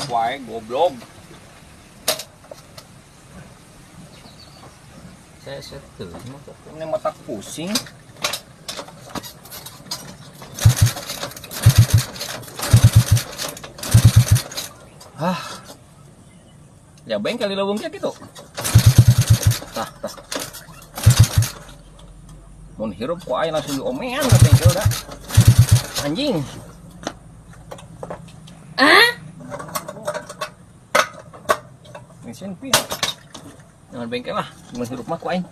wae goblok. Saya setel. Ini mata pusing. Ya bengkel di lubung kayak gitu. Tah. Mun hirup ku aya langsung diomean ka bengkel dah. Anjing. Mesin pin. Jangan bengkel lah, mun hirup mah ku aing.